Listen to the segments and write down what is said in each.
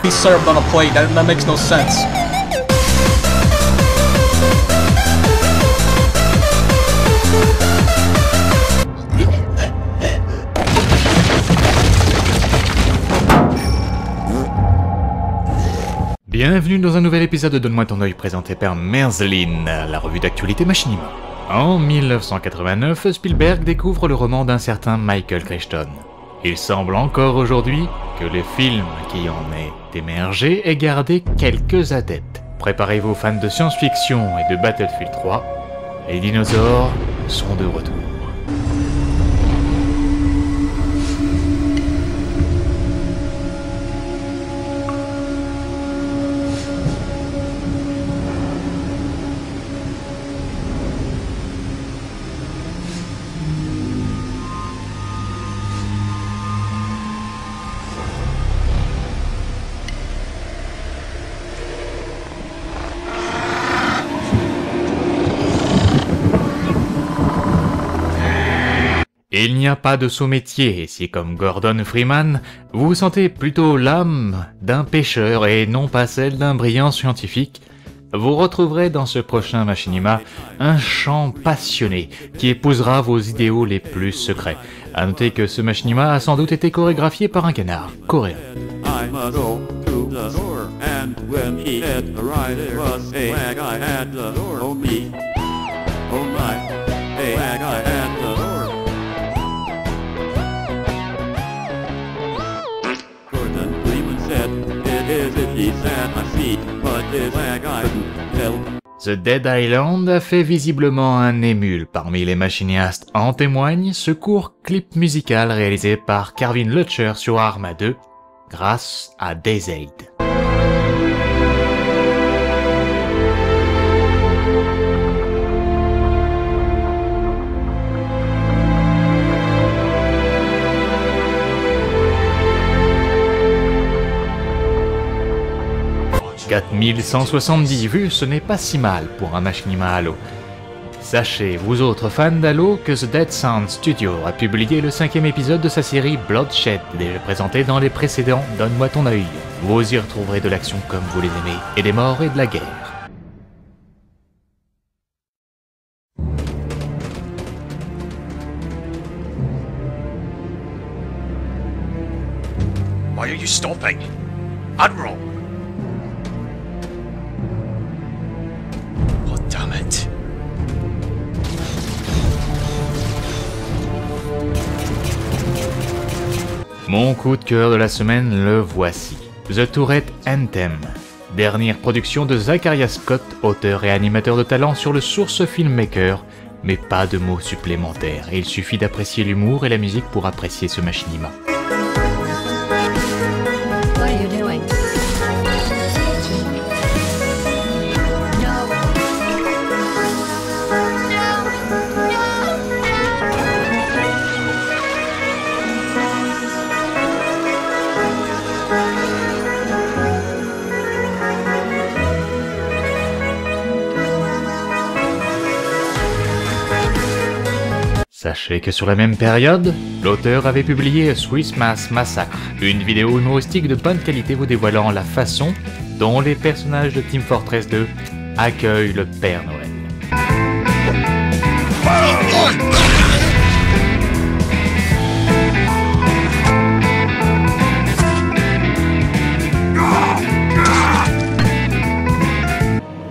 be served on a plate. That makes no sense. Bienvenue dans un nouvel épisode de Donne-moi ton œil présenté par Merzlin, la revue d'actualité Machinima. En 1989, Spielberg découvre le roman d'un certain Michael Crichton. Il semble encore aujourd'hui que le film qui en est émergé ait gardé quelques adeptes. Préparez-vous fans de science-fiction et de Battlefield 3, les dinosaures sont de retour. Il n'y a pas de sous-métier, et si comme Gordon Freeman, vous sentez plutôt l'âme d'un pêcheur et non pas celle d'un brillant scientifique, vous retrouverez dans ce prochain Machinima un chant passionné qui épousera vos idéaux les plus secrets. A noter que ce Machinima a sans doute été chorégraphié par un canard coréen. The Dead Island a fait visiblement un émule parmi les machinistes. En témoigne ce court clip musical réalisé par Carvin Lutcher sur Arma 2 grâce à Dazed. 4170 vues, ce n'est pas si mal pour un Machinima Halo. Sachez, vous autres fans d'Halo, que The Dead Sound Studio a publié le 5e épisode de sa série Bloodshed, déjà présenté dans les précédents Donne-moi ton œil. Vous y retrouverez de l'action comme vous les aimez, et des morts et de la guerre. Why are you stopping? Admiral! Oh, damn it. Mon coup de cœur de la semaine, le voici. The Tourette Anthem. Dernière production de Zachariah Scott, auteur et animateur de talent sur le Source Filmmaker, mais pas de mots supplémentaires. Il suffit d'apprécier l'humour et la musique pour apprécier ce Machinima. Sachez que sur la même période, l'auteur avait publié A Swiss Mass Massacre, une vidéo humoristique de bonne qualité vous dévoilant la façon dont les personnages de Team Fortress 2 accueillent le Père Noël.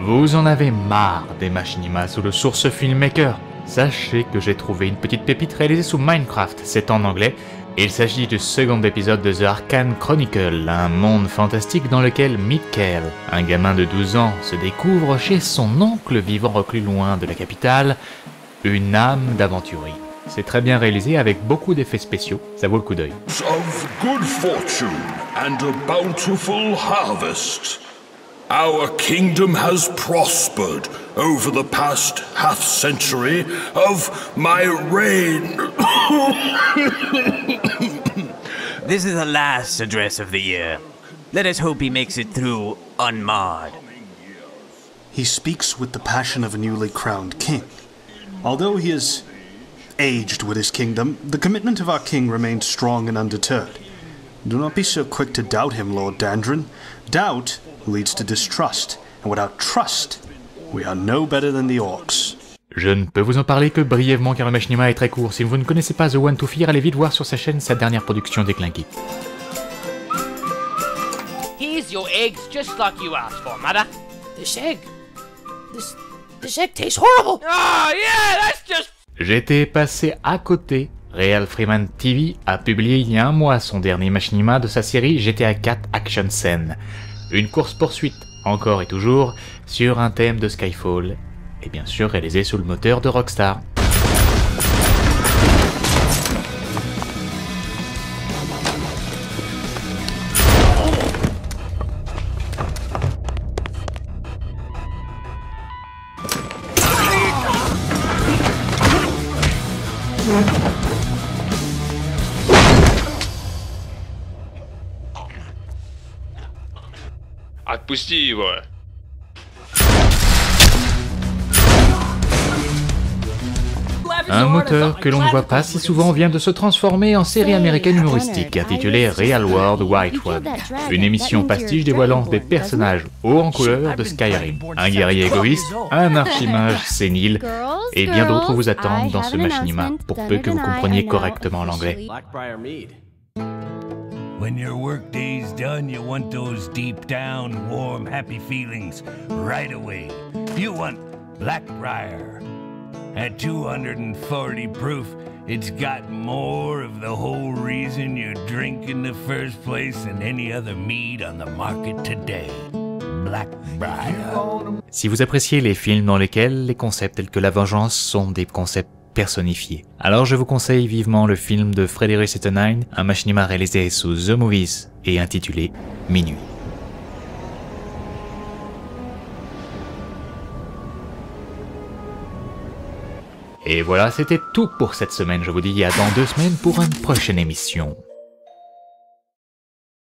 Vous en avez marre des Machinima sous le Source Filmmaker? Sachez que j'ai trouvé une petite pépite réalisée sous Minecraft, c'est en anglais. Il s'agit du second épisode de The Arcane Chronicle, un monde fantastique dans lequel Mikkel, un gamin de 12 ans, se découvre chez son oncle vivant reclus loin de la capitale, une âme d'aventurier. C'est très bien réalisé avec beaucoup d'effets spéciaux, ça vaut le coup d'œil. Of good fortune and a bountiful harvest. Our kingdom has prospered over the past half-century of my reign. This is the last address of the year. Let us hope he makes it through unmarred. He speaks with the passion of a newly crowned king. Although he is aged with his kingdom, the commitment of our king remains strong and undeterred. Do not be so quick to doubt him, Lord Dandrin. Doubt leads to distrust, and without trust, we are no better than the orcs. Je ne peux vous en parler que brièvement car le machinima est très court. Si vous ne connaissez pas The One to Fear, allez vite voir sur sa chaîne sa dernière production déclinquée. Here's your eggs, just like you asked for, Mother. This egg tastes horrible. Oh yeah, that's just... J'étais passé à côté. Real Freeman TV a publié il y a un mois son dernier machinima de sa série GTA 4 Action Scene. Une course-poursuite, encore et toujours, sur un thème de Skyfall, et bien sûr réalisé sous le moteur de Rockstar. Отпусти его. Un moteur que l'on ne voit pas si souvent vient de se transformer en série américaine humoristique intitulée Real World Whiterun, une émission pastiche dévoilant des personnages hauts en couleur de Skyrim, un guerrier égoïste, un archimage sénile, et bien d'autres vous attendent dans ce machinima, pour peu que vous compreniez correctement l'anglais. When your workday's done, you want those deep down, warm, happy feelings right away. You want Blackbriar. At 240 proof, it's got more of the whole reason you drink in the first place than any other mead on the market today. Blackbriar. Si vous appréciez les films dans lesquels les concepts tels que la vengeance sont des concepts personnifiés, alors je vous conseille vivement le film de Frederick Settenheim, un machinima réalisé sous The Movies et intitulé Minuit. Et voilà, c'était tout pour cette semaine. Je vous dis à dans 2 semaines pour une prochaine émission.